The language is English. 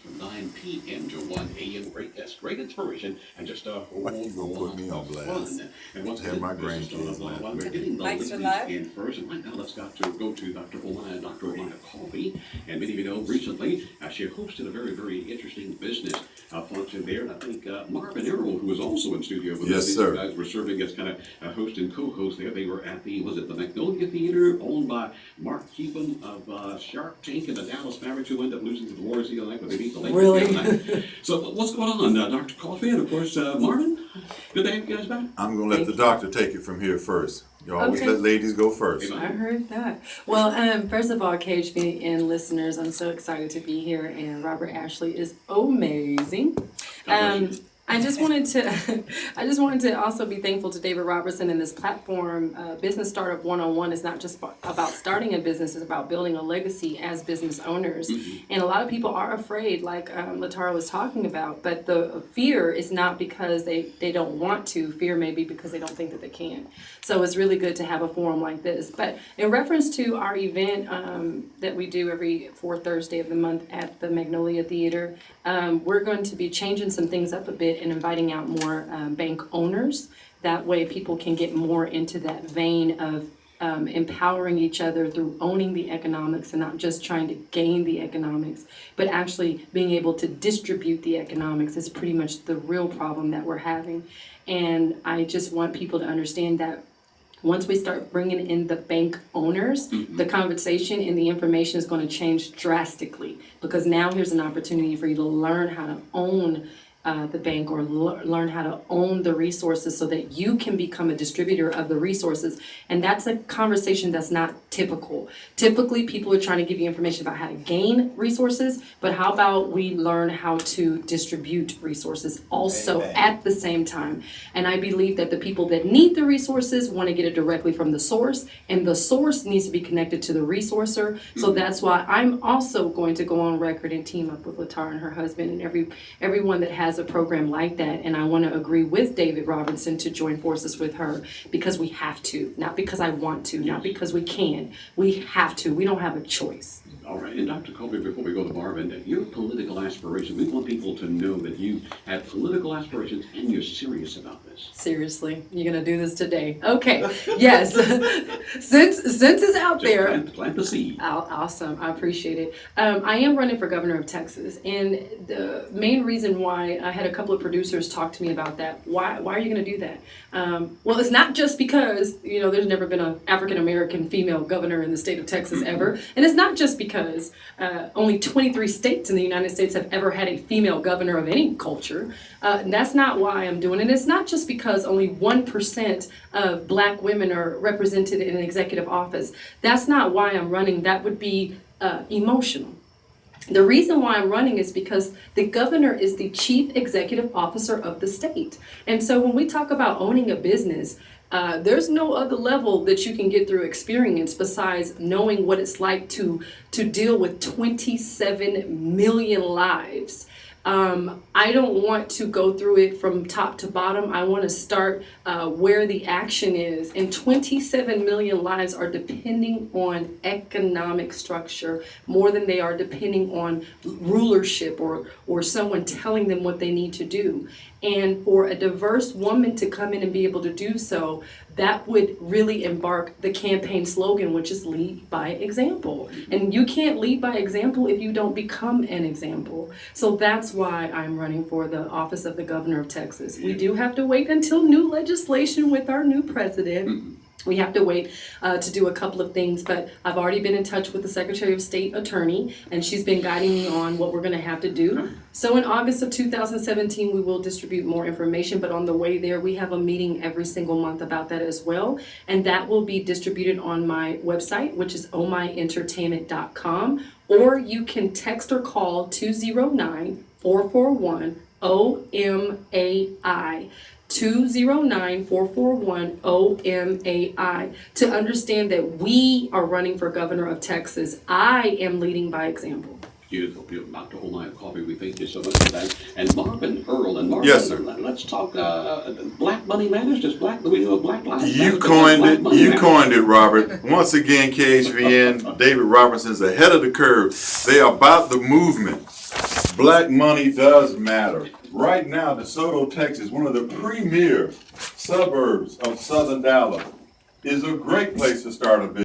From 9 p.m. to 1 a.m. Great inspiration, and just a whole lot of fun. And once again, my grandkids, we're getting the ladies in first. And right now, let's go to Dr. Olaya Coffee. And many of you know, recently, she hosted a very, very interesting business function there. And I think Marvin Errol, who was also in studio with us, these guys were serving as kind of a host and co-host there. They were at the Magnolia Theater, owned by Mark Cuban of Shark Tank and the Dallas Mavericks, who ended up losing to the Warriors the other night, but they beat the Lakers. Really? So what's going on, Dr. Coffee, and of course Marvin? Good to have you guys back. I'm going to let the doctor take it from here first. You always let ladies go first. I heard that. Well, first of all, KHB and listeners, I'm so excited to be here, and Robert Ashley is amazing. I just wanted to also be thankful to David Robertson and this platform. Business Startup 101 is not just about starting a business; it's about building a legacy as business owners. Mm-hmm. And a lot of people are afraid, like Latara was talking about. But the fear is not because they don't want to. Fear may be because they don't think that they can. So it's really good to have a forum like this. But in reference to our event that we do every fourth Thursday of the month at the Magnolia Theater, we're going to be changing some things up a bit and inviting out more bank owners. That way people can get more into that vein of empowering each other through owning the economics and not just trying to gain the economics, but actually being able to distribute the economics is pretty much the real problem that we're having. And I just want people to understand that once we start bringing in the bank owners, the conversation and the information is going to change drastically, because now here's an opportunity for you to learn how to own the bank, or learn how to own the resources so that you can become a distributor of the resources. And that's a conversation that's not typical. Typically, people are trying to give you information about how to gain resources, but how about we learn how to distribute resources also at the same time? And I believe that the people that need the resources want to get it directly from the source, and the source needs to be connected to the resourcer. So that's why I'm also going to go on record and team up with Latara and her husband and everyone that has a program like that. And I want to agree with David Robinson to join forces with her, because we have to, not because I want to, not because we can. We have to. We don't have a choice. All right. And Dr. Colby, before we go to Marvin, your political aspirations, we want people to know that you have political aspirations and you're serious about this. Seriously? You're going to do this today? Okay. Yes. Since it's out Just there. Plant the seed. Awesome. I appreciate it. I am running for governor of Texas. And the main reason why, I had a couple of producers talk to me about that. Why are you going to do that? Well, it's not just because, there's never been an African-American female governor in the state of Texas ever. And it's not just because only 23 states in the United States have ever had a female governor of any culture. That's not why I'm doing it. It's not just because only 1% of black women are represented in an executive office. That's not why I'm running. That would be emotional. The reason why I'm running is because the governor is the chief executive officer of the state. And so when we talk about owning a business, there's no other level that you can get through experience besides knowing what it's like to deal with 27 million lives. I don't want to go through it from top to bottom. I want to start where the action is. And 27 million lives are depending on economic structure more than they are depending on rulership or someone telling them what they need to do. And for a diverse woman to come in and be able to do so, that would really embark the campaign slogan, which is lead by example. And you can't lead by example if you don't become an example. So that's why I'm running for the office of the governor of Texas. We do have to wait until new legislation with our new president. We have to wait to do a couple of things, but I've already been in touch with the Secretary of State attorney, and she's been guiding me on what we're going to have to do. So in August of 2017, we will distribute more information, but on the way there, we have a meeting every single month about that as well, and that will be distributed on my website, which is omyentertainment.com, or you can text or call 209-441-OMAI. 209-441-OMAI to understand that we are running for governor of Texas. I am leading by example. Beautiful. Dr. Olaya Coffee, we thank you so much for that. And Marvin Earl, Yes, sir. Let's talk Black Money Matters. Do we know Black Lives You Matter? coined it, Robert. Once again, KHVN, David Robinson's ahead of the curve. They are about the movement. Black money does matter. Right now, DeSoto, Texas, one of the premier suburbs of Southern Dallas, is a great place to start a business.